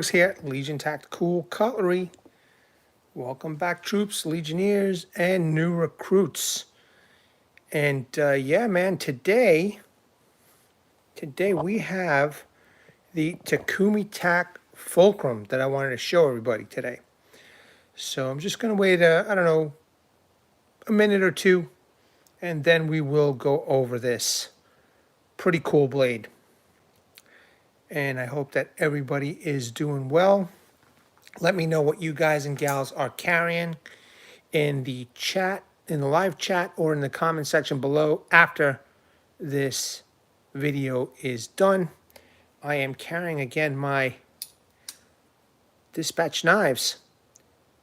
Here, Legion Tactical Cutlery. Welcome back, troops, legionnaires, and new recruits. And yeah, man, today we have the Takumitak Fulcrum that I wanted to show everybody today. So I'm just going to wait, I don't know, a minute or two, and then we will go over this pretty cool blade. And I hope that everybody is doing well. Let me know what you guys and gals are carrying in the chat, in the live chat, or in the comment section below after this video is done. I am carrying again my dispatch knives,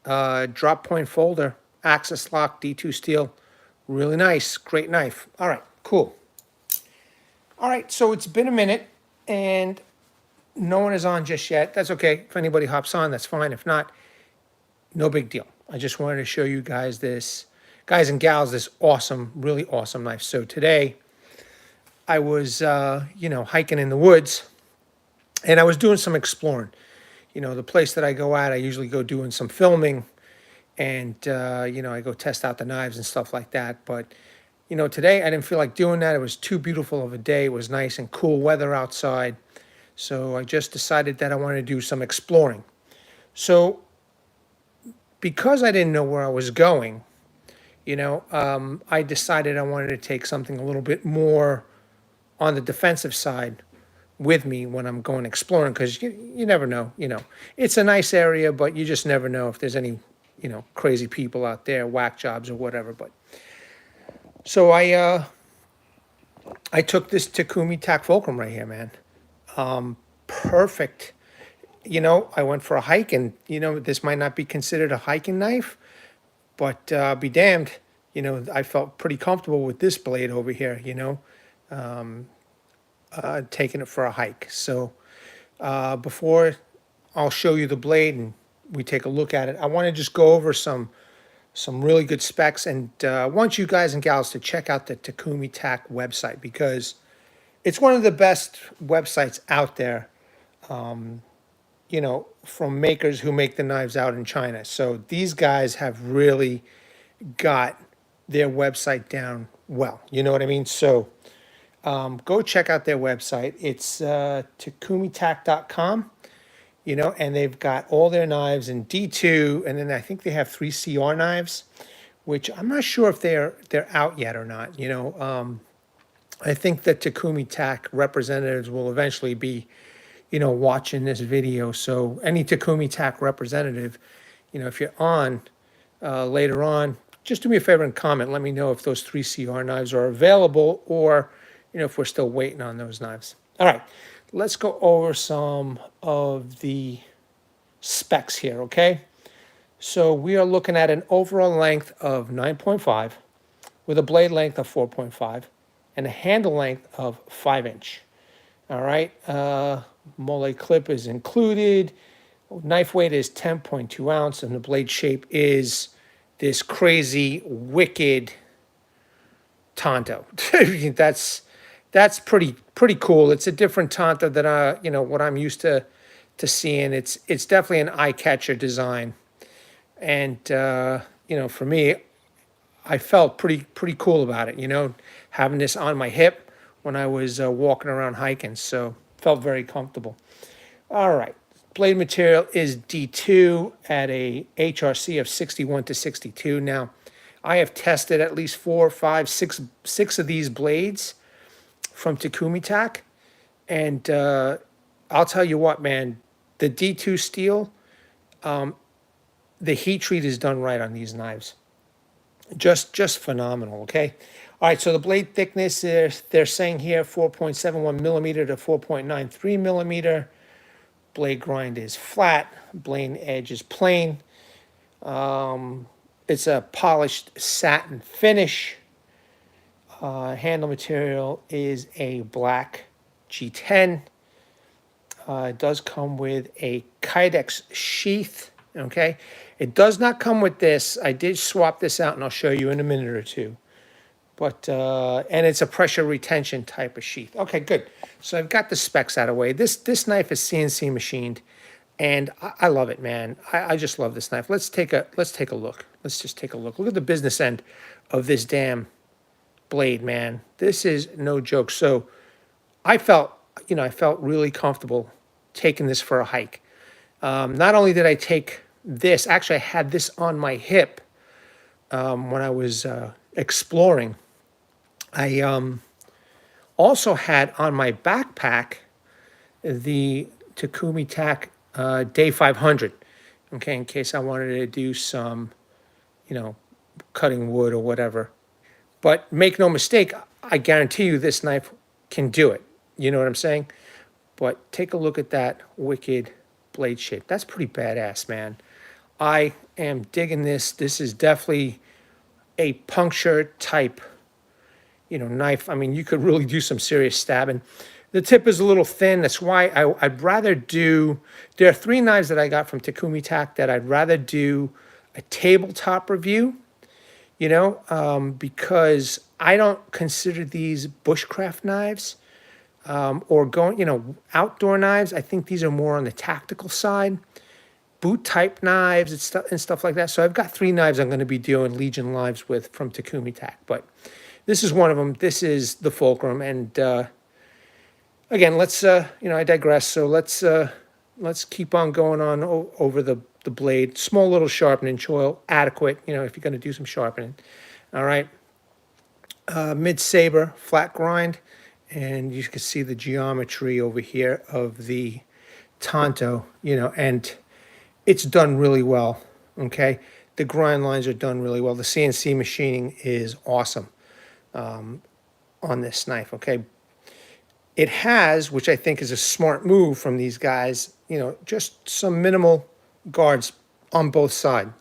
drop point folder, axis lock, D2 steel, really nice, great knife. All right, cool. All right, so it's been a minute and no one is on just yet. That's okay. If anybody hops on, that's fine. If not, no big deal. I just wanted to show you guys this, guys and gals, this awesome, really awesome knife. So today I was, hiking in the woods and I was doing some exploring. You know, the place that I go at, I usually go doing some filming and, I go test out the knives and stuff like that. But, today I didn't feel like doing that. It was too beautiful of a day. It was nice and cool weather outside. So I just decided that I wanted to do some exploring. So because I didn't know where I was going, I decided I wanted to take something a little bit more on the defensive side with me when I'm going exploring, because you never know, It's a nice area, but you just never know if there's any, crazy people out there, whack jobs or whatever. But so I took this Takumitak Fulcrum right here, man. Perfect. I went for a hike, and this might not be considered a hiking knife, but be damned, I felt pretty comfortable with this blade over here, taking it for a hike. So before I'll show you the blade and we take a look at it, I want to just go over some really good specs, and want you guys and gals to check out the Takumitak website, because it's one of the best websites out there, from makers who make the knives out in China. So these guys have really got their website down well. You know what I mean? So go check out their website. It's takumitak.com, and they've got all their knives in D2, and then I think they have 3 CR knives, which I'm not sure if they're out yet or not. I think that Takumitak representatives will eventually be, watching this video. So any Takumitak representative, if you're on later on, just do me a favor and comment. Let me know if those 3 CR knives are available, or, if we're still waiting on those knives. All right, let's go over some of the specs here, okay? So we are looking at an overall length of 9.5 with a blade length of 4.5 and a handle length of 5-inch. All right, molle clip is included. Knife weight is 10.2 ounce, and the blade shape is this crazy, wicked Tanto. That's pretty cool. It's a different Tanto than what I'm used to seeing. It's definitely an eye catcher design, and for me, I felt pretty cool about it. Having this on my hip when I was walking around hiking, so felt very comfortable. All right, blade material is D2 at a HRC of 61 to 62. Now, I have tested at least 4, 5, 6 of these blades from Takumitak, and I'll tell you what, man, the D2 steel, the heat treat is done right on these knives. Just phenomenal, okay? All right, so the blade thickness, they're saying here 4.71 millimeter to 4.93 millimeter. Blade grind is flat. Blade edge is plain. It's a polished satin finish. Handle material is a black G10. It does come with a kydex sheath, okay? It does not come with this. I did swap this out, and I'll show you in a minute or two. But, and it's a pressure retention type of sheath. Okay, good. So I've got the specs out of the way. This knife is CNC machined. And I love it, man. I just love this knife. Let's take a look. Let's just take a look. Look at the business end of this damn blade, man. This is no joke. So I felt, I felt really comfortable taking this for a hike. Not only did I take this, actually I had this on my hip when I was exploring. I also had on my backpack the Takumitak Day 500, okay, in case I wanted to do some, cutting wood or whatever. But make no mistake, I guarantee you this knife can do it. You know what I'm saying? But take a look at that wicked blade shape. That's pretty badass, man. I am digging this. This is definitely a puncture type, knife. I mean, you could really do some serious stabbing. The tip is a little thin. That's why I'd rather do, there are 3 knives that I got from Takumitak that I'd rather do a tabletop review, because I don't consider these bushcraft knives or going, outdoor knives. I think these are more on the tactical side, boot type knives and stuff like that. So I've got 3 knives I'm going to be doing Legion lives with from Takumitak, but this is one of them. This is the Fulcrum, and again, let's I digress. So let's keep on going on over the blade. Small little sharpening choil, adequate. If you're going to do some sharpening. All right. Mid saber, flat grind, and you can see the geometry over here of the Tanto. And it's done really well. Okay, the grind lines are done really well. The CNC machining is awesome on this knife. Okay. It has, which I think is a smart move from these guys, just some minimal guards on both sides,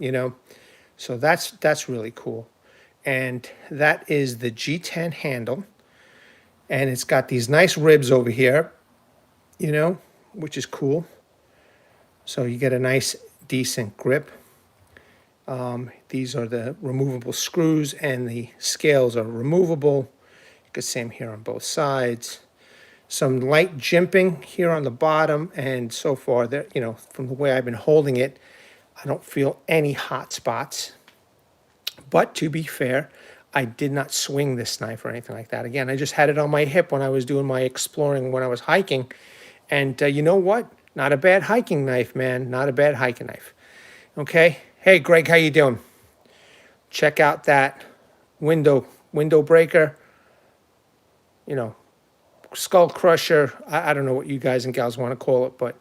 So that's really cool. And that is the G10 handle. And it's got these nice ribs over here, which is cool. So you get a nice, decent grip. These are the removable screws, and the scales are removable. You can see them here on both sides. Some light jimping here on the bottom, and so far, there, from the way I've been holding it, I don't feel any hot spots. But to be fair, I did not swing this knife or anything like that. Again, I just had it on my hip when I was doing my exploring, when I was hiking. And you know what? Not a bad hiking knife, man. Not a bad hiking knife. Okay. Hey, Greg, how you doing? Check out that window breaker. Skull crusher. I don't know what you guys and gals want to call it, but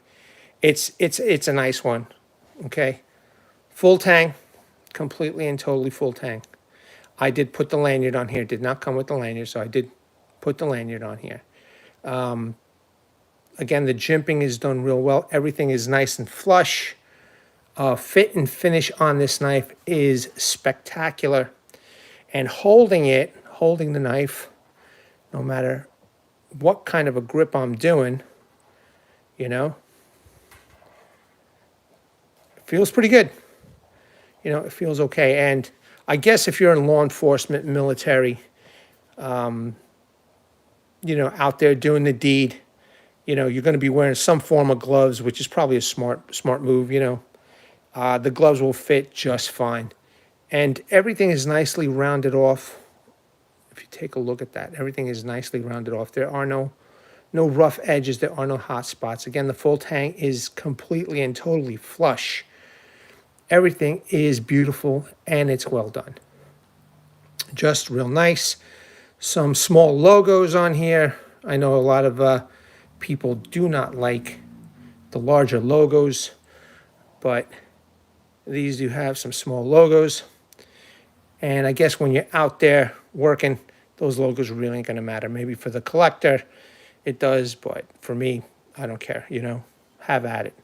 it's a nice one. Okay. Full tang. Completely and totally full tang. I did put the lanyard on here. Did not come with the lanyard, so I did put the lanyard on here. Again, the jimping is done real well. Everything is nice and flush. Fit and finish on this knife is spectacular. And holding the knife, no matter what kind of a grip I'm doing, it feels pretty good. It feels okay. And I guess if you're in law enforcement, military, out there doing the deed, you're going to be wearing some form of gloves, which is probably a smart move. The gloves will fit just fine, and everything is nicely rounded off. If you take a look at that, everything is nicely rounded off. There are no rough edges. There are no hot spots. Again, the full tang is completely and totally flush. Everything is beautiful, and it's well done. Just real nice. Some small logos on here. I know a lot of people do not like the larger logos, but these do have some small logos. And I guess when you're out there working, those logos really ain't going to matter. Maybe for the collector, it does, but for me, I don't care, have at it.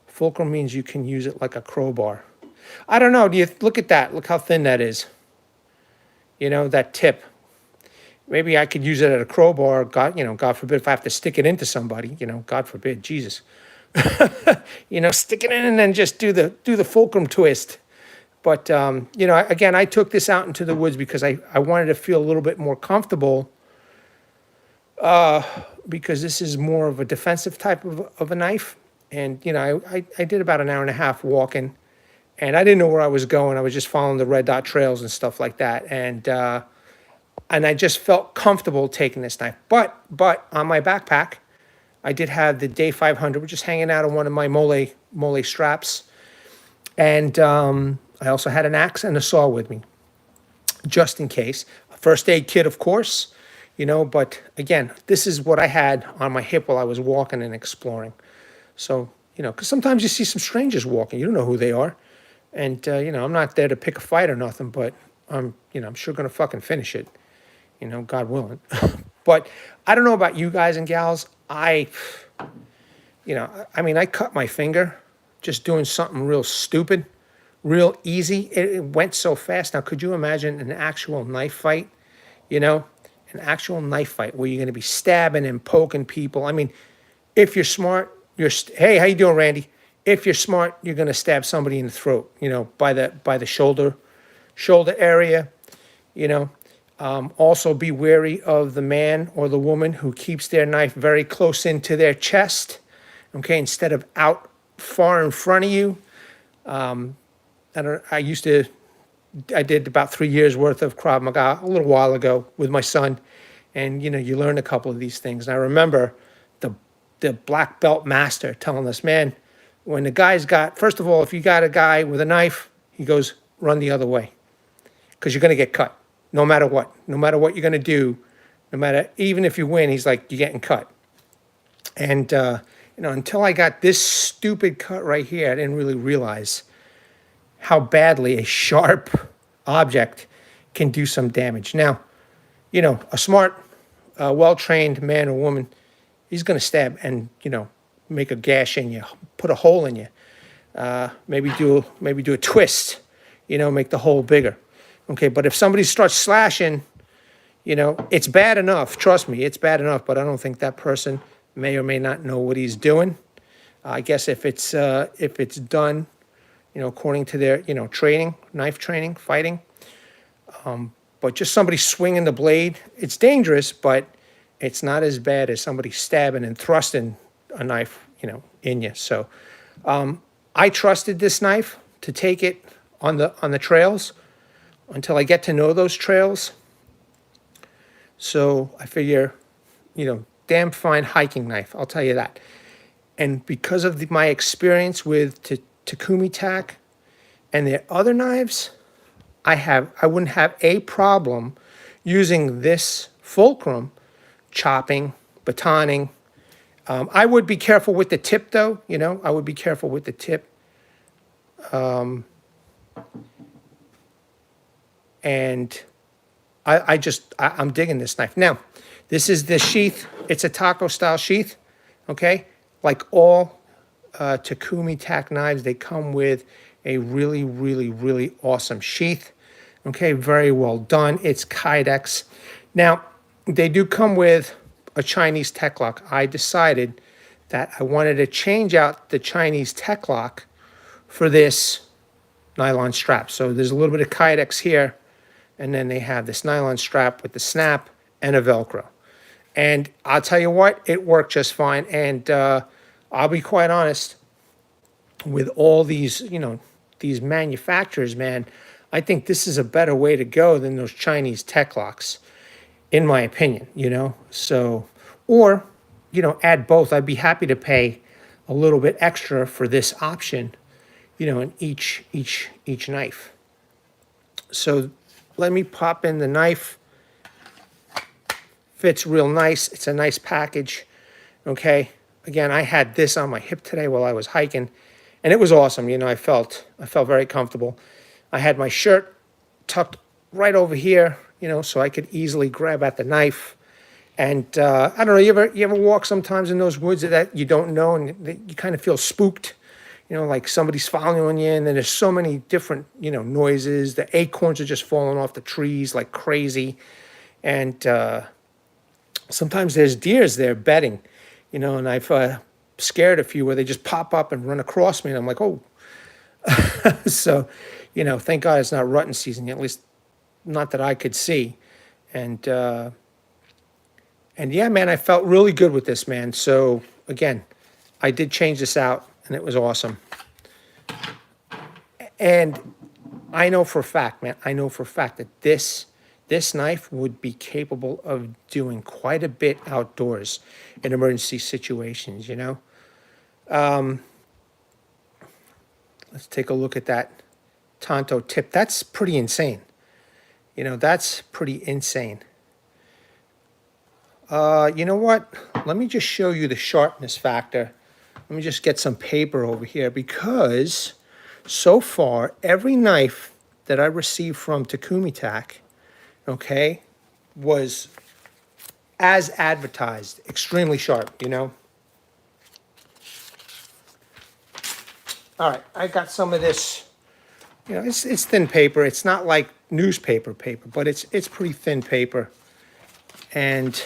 Fulcrum means you can use it like a crowbar. I don't know. Do you look at that? Look how thin that is. That tip. Maybe I could use it at a crowbar. God forbid if I have to stick it into somebody. God forbid, Jesus. Stick it in and then just do the fulcrum twist. But again, I took this out into the woods because I wanted to feel a little bit more comfortable. Because this is more of a defensive type of a knife. And, I did about an hour and a half walking, and I didn't know where I was going. I was just following the red dot trails and stuff like that. And I just felt comfortable taking this knife. But on my backpack, I did have the Day 500, which is hanging out on one of my molle straps. And I also had an axe and a saw with me, just in case. A first aid kit, of course, but again, this is what I had on my hip while I was walking and exploring. So, because sometimes you see some strangers walking, you don't know who they are. And, I'm not there to pick a fight or nothing, but I'm sure going to fucking finish it, God willing. But I don't know about you guys and gals. I cut my finger just doing something real stupid, real easy. It went so fast. Now, could you imagine an actual knife fight? An actual knife fight where you're going to be stabbing and poking people. I mean, if you're smart, hey, how you doing, Randy? If you're smart, you're going to stab somebody in the throat, by the shoulder area, Also be wary of the man or the woman who keeps their knife very close into their chest, okay, instead of out far in front of you. I did about 3 years worth of Krav Maga a little while ago with my son, and you learn a couple of these things. And I remember the black belt master telling us, man, when the guy's first of all, if you got a guy with a knife, he goes, run the other way, because you're going to get cut, no matter what you're going to do, even if you win, he's like, you're getting cut. And until I got this stupid cut right here, I didn't really realize how badly a sharp object can do some damage. Now, a smart, well-trained man or woman, he's going to stab and, make a gash in you, put a hole in you, maybe do a twist, make the hole bigger. Okay, but if somebody starts slashing, it's bad enough. Trust me, it's bad enough, but I don't think that person may or may not know what he's doing. I guess if it's done, according to their, training, knife training, fighting. But just somebody swinging the blade, it's dangerous, but it's not as bad as somebody stabbing and thrusting a knife, in you. So I trusted this knife to take it on the trails until I get to know those trails. So I figure, damn fine hiking knife, I'll tell you that. And because of my experience with Takumitak and their other knives, I wouldn't have a problem using this Fulcrum, chopping, batoning. I would be careful with the tip, though. I would be careful with the tip. And I'm digging this knife. Now, this is the sheath. It's a taco style sheath. Okay, like all Takumitak knives, they come with a really, really, really awesome sheath. Okay, very well done. It's kydex. Now, they do come with a Chinese tech lock. I decided that I wanted to change out the Chinese tech lock for this nylon strap. So there's a little bit of kydex here, and then they have this nylon strap with the snap and a Velcro. And I'll tell you what, it worked just fine. And I'll be quite honest, with all these, these manufacturers, man, I think this is a better way to go than those Chinese tech locks, in my opinion, So, or, add both. I'd be happy to pay a little bit extra for this option, in each knife. So let me pop in the knife. Fits real nice. It's a nice package. Okay. Again, I had this on my hip today while I was hiking, and it was awesome. I felt very comfortable. I had my shirt tucked right over here, so I could easily grab at the knife. And I don't know, you ever walk sometimes in those woods that you don't know, and you kind of feel spooked, like somebody's following you, and then there's so many different, noises. The acorns are just falling off the trees like crazy. And sometimes there's deers there bedding, and I've scared a few where they just pop up and run across me, and I'm like, oh. So, thank God it's not rutting season, at least not that I could see. And yeah, man, I felt really good with this, man. So again, I did change this out, and it was awesome. And I know for a fact, man, I know for a fact that this knife would be capable of doing quite a bit outdoors in emergency situations, you know? Let's take a look at that Tanto tip. That's pretty insane. You know, that's pretty insane. You know what? Let me just show you the sharpness factor. Let me just get some paper over here, because so far, every knife that I received from Takumitak, okay, was as advertised, extremely sharp, you know? All right, I got some of this, you know, it's thin paper. It's not like newspaper paper, but it's pretty thin paper. And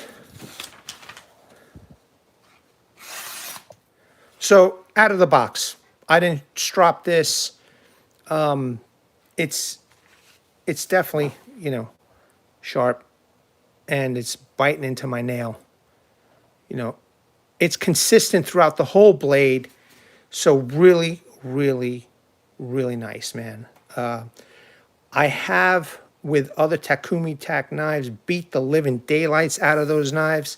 so out of the box, I didn't strop this. It's definitely, you know, sharp, and it's biting into my nail. You know, it's consistent throughout the whole blade. So really, really, really nice, man. I have, with other Takumitak knives, beat the living daylights out of those knives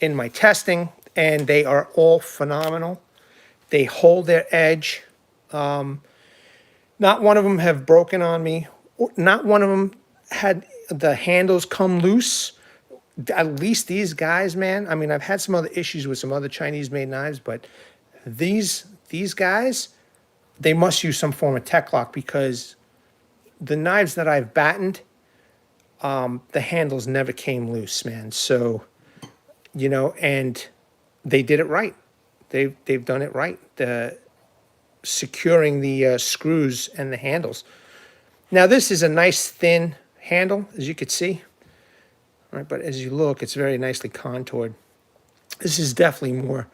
in my testing, and they are all phenomenal. They hold their edge. Not one of them have broken on me. Not one of them had the handles come loose. At least these guys, man. I mean, I've had some other issues with some other Chinese-made knives, but these guys, they must use some form of tech lock, because the knives that I've battened, the handles never came loose, man. So, you know, and they did it right. They've done it right. Securing the screws and the handles. Now, this is a nice thin handle, as you could see. All right, but as you look, it's very nicely contoured. This is definitely more,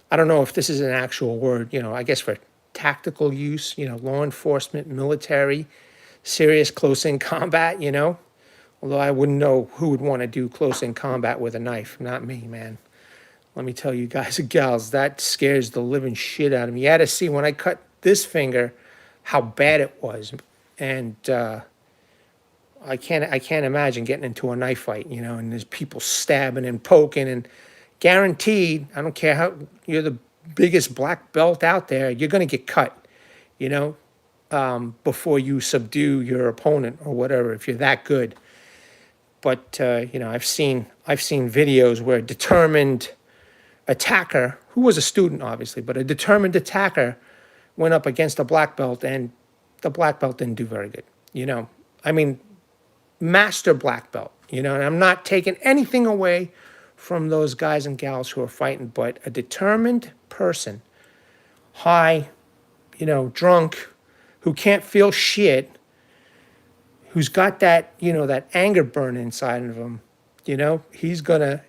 I don't know if this is an actual word, you know, I guess for tactical use, you know, law enforcement, military, serious close-in combat, you know. Although I wouldn't know who would want to do close-in combat with a knife. Not me, man. Let me tell you guys and gals, that scares the living shit out of me. You had to see when I cut this finger how bad it was. And I can't imagine getting into a knife fight, you know, and there's people stabbing and poking, and guaranteed, I don't care how you're the biggest black belt out there, you're going to get cut, you know, before you subdue your opponent or whatever, if you're that good. But, you know, I've seen videos where a determined attacker, who was a student, obviously, but a determined attacker went up against a black belt, and the black belt didn't do very good, you know. I mean, master black belt, you know, and I'm not taking anything away from those guys and gals who are fighting, but a determined person, high, you know, drunk, who can't feel shit, who's got that, you know, that anger burn inside of him, you know, he's gonna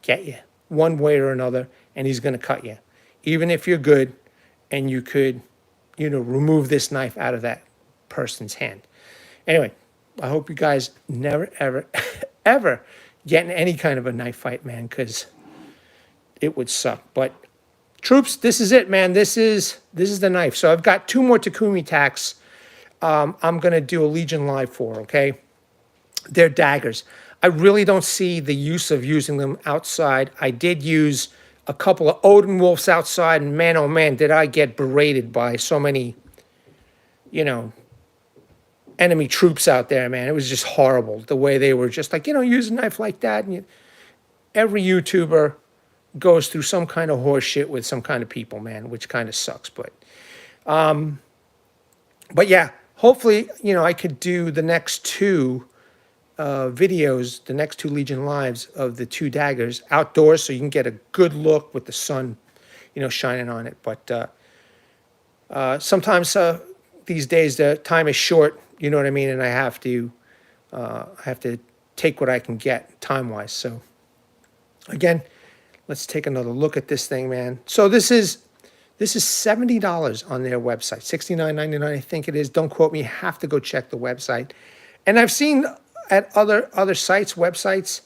get you one way or another, and he's gonna cut you, even if you're good and you could, you know, remove this knife out of that person's hand. Anyway, I hope you guys never, ever, ever get in any kind of a knife fight, man, because it would suck. But troops, this is it, man. This is the knife. So I've got 2 more Takumitaks I'm going to do a Legion Live for, okay? They're daggers. I really don't see the use of using them outside. I did use a couple of Odin Wolves outside, and man, oh man, did I get berated by so many, you know, enemy troops out there, man. It was just horrible, the way they were just like, you know, use a knife like that. And every YouTuber goes through some kind of horse shit with some kind of people, man, which kind of sucks. But yeah, hopefully, you know, I could do the next 2 videos, the next 2 Legion Lives of the 2 daggers outdoors, so you can get a good look with the sun, you know, shining on it. But sometimes these days the time is short, you know what I mean, and I have to take what I can get time-wise. So again, let's take another look at this thing, man. So this is $70 on their website, $69.99, I think it is. Don't quote me. You have to go check the website. And I've seen at other sites, websites,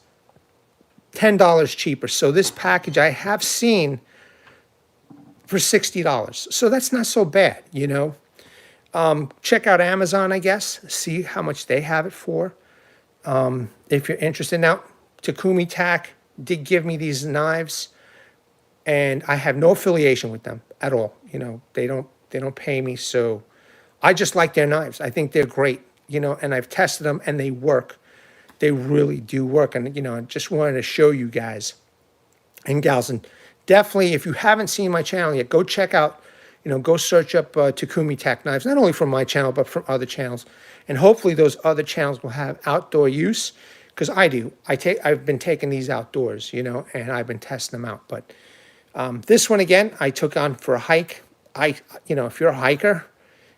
$10 cheaper. So this package, I have seen for $60. So that's not so bad, you know. Check out Amazon, I guess, see how much they have it for. If you're interested. Now, Takumitak did give me these knives, and I have no affiliation with them at all. You know, they don't pay me, so I just like their knives. I think they're great, you know, and I've tested them and they work. They really do work. And, you know, I just wanted to show you guys and gals, and definitely, if you haven't seen my channel yet, go check out, you know, go search up Takumitak knives, not only from my channel, but from other channels. And hopefully those other channels will have outdoor use, because I do. I've been taking these outdoors, you know, and I've been testing them out. But this one, again, I took on for a hike. You know, if you're a hiker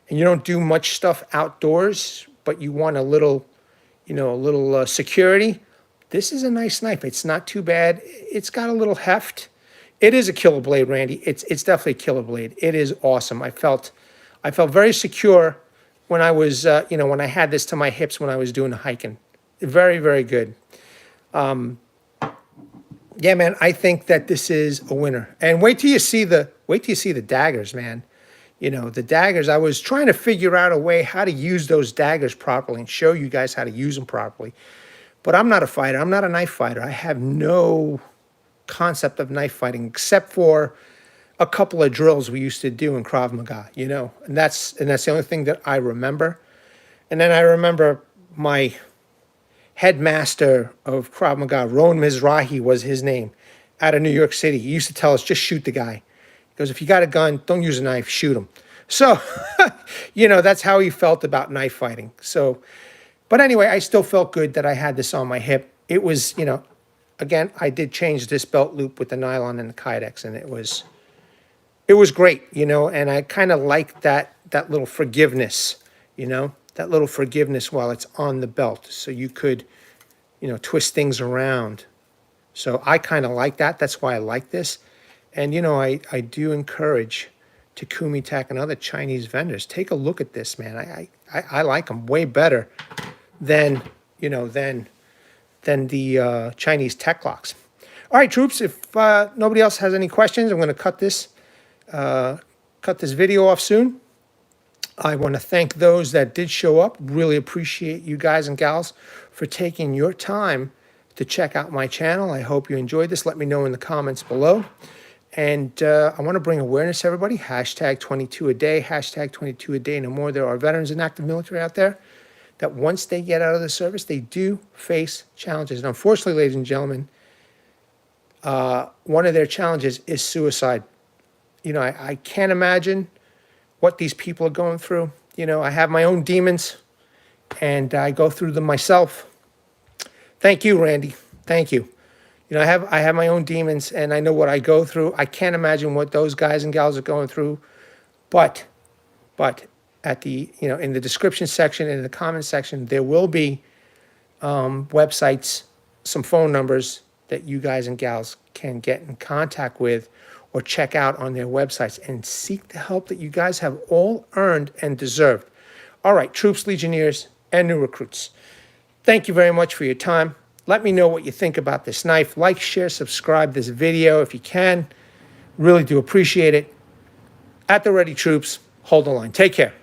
and you don't do much stuff outdoors, but you want a little, you know, a little security, this is a nice knife. It's not too bad. It's got a little heft. It is a killer blade, Randy. It's definitely a killer blade. It is awesome. I felt very secure when I was, you know, when I had this to my hips when I was doing the hiking. Very, very good. Yeah, man, I think that this is a winner. And wait till you see the daggers, man. You know, the daggers, I was trying to figure out a way how to use those daggers properly and show you guys how to use them properly. But I'm not a fighter. I'm not a knife fighter. I have no concept of knife fighting except for a couple of drills we used to do in Krav Maga, you know. And that's the only thing that I remember. And then I remember my headmaster of Krav Maga, Ron Mizrahi was his name, out of New York City. He used to tell us, just shoot the guy. He goes, if you got a gun, don't use a knife, shoot him. So, you know, that's how he felt about knife fighting. So, but anyway, I still felt good that I had this on my hip. It was, you know, again, I did change this belt loop with the nylon and the kydex, and it was great, you know, and I kind of like that little forgiveness, you know, that little forgiveness while it's on the belt. So you could, you know, twist things around. So I kind of like that. That's why I like this. And, you know, I do encourage Takumitak and other Chinese vendors, take a look at this, man. I like them way better than, you know, than the Chinese tech locks. All right, troops, if nobody else has any questions, I'm going to cut this video off soon. I want to thank those that did show up. Really appreciate you guys and gals for taking your time to check out my channel. I hope you enjoyed this. Let me know in the comments below. And I want to bring awareness to everybody. Hashtag 22 a day, hashtag 22 a day no more. There are veterans and active military out there that once they get out of the service, they do face challenges. And unfortunately, ladies and gentlemen, one of their challenges is suicide. You know, I can't imagine what these people are going through. You know, I have my own demons, and I go through them myself. Thank you, Randy. Thank you. You know, I have my own demons, and I know what I go through. I can't imagine what those guys and gals are going through. But at the, you know, in the description section, in the comment section, there will be websites, some phone numbers that you guys and gals can get in contact with or check out on their websites and seek the help that you guys have all earned and deserved. All right, troops, legionnaires, and new recruits, thank you very much for your time. Let me know what you think about this knife. Like, share, subscribe this video if you can. Really do appreciate it. At the ready, troops. Hold the line. Take care.